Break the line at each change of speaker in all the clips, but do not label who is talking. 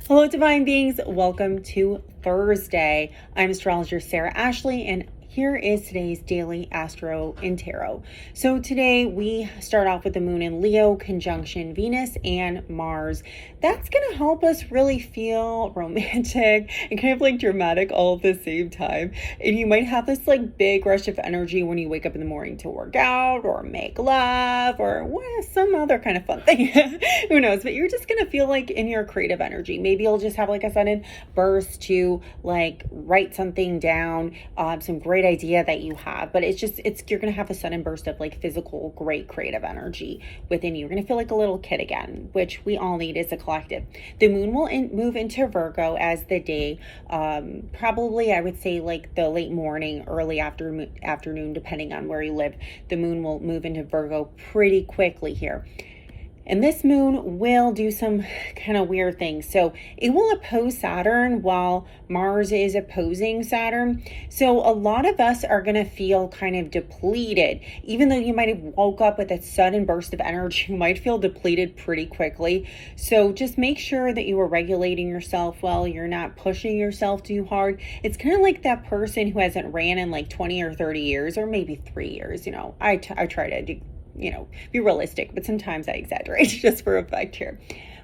Hello, divine beings. Welcome to Thursday. I'm Astrologer Sarah Ashley, and here is today's daily Astro and Tarot. So today we start off with the moon in Leo conjunction Venus and Mars. That's going to help us really feel romantic and kind of like dramatic all at the same time. And you might have this like big rush of energy when you wake up in the morning to work out or make love or some other kind of fun thing. Who knows? But you're just going to feel like in your creative energy. Maybe you'll just have like a sudden burst to like write something down, some great idea that you have, but you're gonna have a sudden burst of like physical great creative energy within you. You're gonna feel like a little kid again, which we all need as a collective. The moon will move into Virgo as the day, probably I would say like the late morning, early afternoon, depending on where you live. The moon will move into Virgo pretty quickly here. And this moon will do some kind of weird things. So it will oppose Saturn while Mars is opposing Saturn. So a lot of us are going to feel kind of depleted. Even though you might have woke up with a sudden burst of energy, you might feel depleted pretty quickly. So just make sure that you are regulating yourself well. You're not pushing yourself too hard. It's kind of like that person who hasn't ran in like 20 or 30 years or maybe 3 years. You know, I try to do, be realistic, but sometimes I exaggerate just for effect here.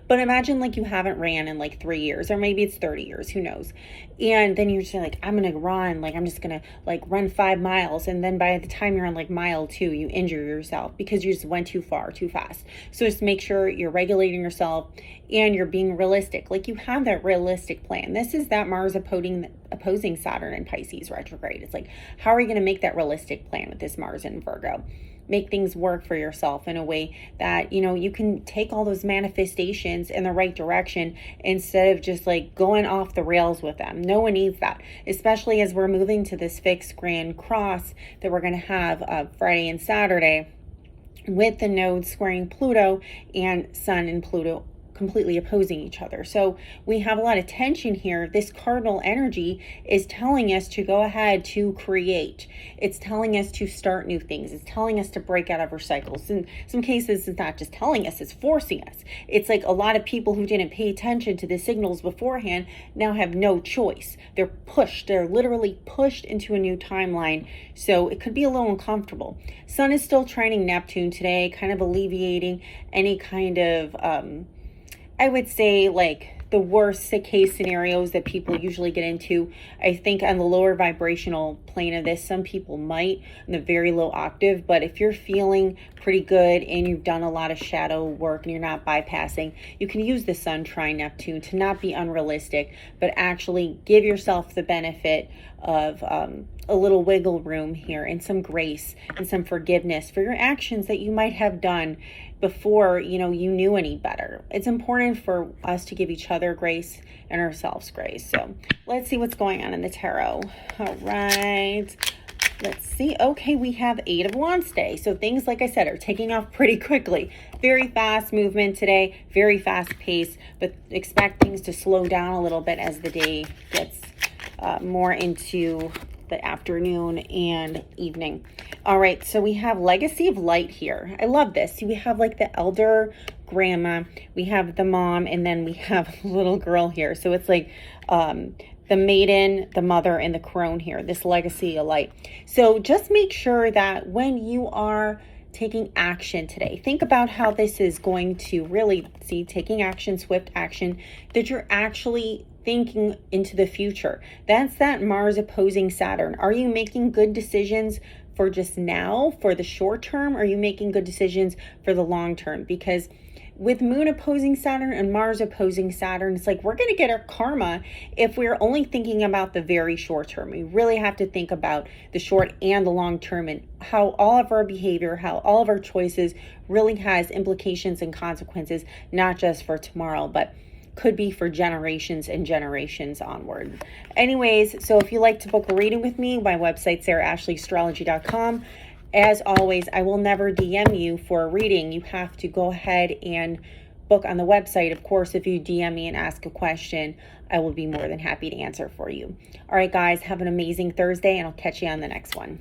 But imagine like you haven't ran in like 3 years, or maybe it's 30 years, who knows? And then you're just like, I'm going to run, like I'm just going to like run 5 miles. And then by the time you're on like mile 2, you injure yourself because you just went too far, too fast. So just make sure you're regulating yourself and you're being realistic. Like you have that realistic plan. This is that Mars opposing Saturn in Pisces retrograde. It's like, how are you going to make that realistic plan with this Mars in Virgo? Make things work for yourself in a way that, you can take all those manifestations in the right direction instead of just like going off the rails with them. No one needs that, especially as we're moving to this fixed grand cross that we're going to have Friday and Saturday with the nodes squaring Pluto and Sun and Pluto completely opposing each other. So we have a lot of tension here. This cardinal energy is telling us to go ahead to create. It's telling us to start new things. It's telling us to break out of our cycles. In some cases, it's not just telling us, it's forcing us. It's like a lot of people who didn't pay attention to the signals beforehand now have no choice. They're pushed. They're literally pushed into a new timeline. So it could be a little uncomfortable. Sun is still trining Neptune today, kind of alleviating any kind of I would say like the worst case scenarios that people usually get into. I think on the lower vibrational plane of this, some people might in the very low octave, but if you're feeling pretty good and you've done a lot of shadow work and you're not bypassing, you can use the Sun trine Neptune to not be unrealistic, but actually give yourself the benefit of a little wiggle room here and some grace and some forgiveness for your actions that you might have done before you knew any better. It's important for us to give each other grace and ourselves grace. So let's see what's going on in the tarot. All right, let's see. Okay, we have 8 of Wands today. So things, like I said, are taking off pretty quickly. Very fast movement today, very fast pace, but expect things to slow down a little bit as the day gets more into the afternoon and evening. All right, so we have Legacy of Light here. I love this. We have like the elder grandma, we have the mom, and then we have a little girl here. So it's like the maiden, the mother, and the crone here, this Legacy of Light. So just make sure that when you are taking action today, think about how this is going to really taking action, swift action, that you're actually thinking into the future. That's that Mars opposing Saturn. Are you making good decisions for just now, for the short term? Or are you making good decisions for the long term? Because with Moon opposing Saturn and Mars opposing Saturn, it's like we're going to get our karma if we're only thinking about the very short term. We really have to think about the short and the long term and how all of our behavior, how all of our choices really has implications and consequences, not just for tomorrow, but could be for generations and generations onward. Anyways, so if you like to book a reading with me, my website, sarahashleystrology.com. As always, I will never DM you for a reading. You have to go ahead and book on the website. Of course, if you DM me and ask a question, I will be more than happy to answer for you. All right, guys, have an amazing Thursday, and I'll catch you on the next one.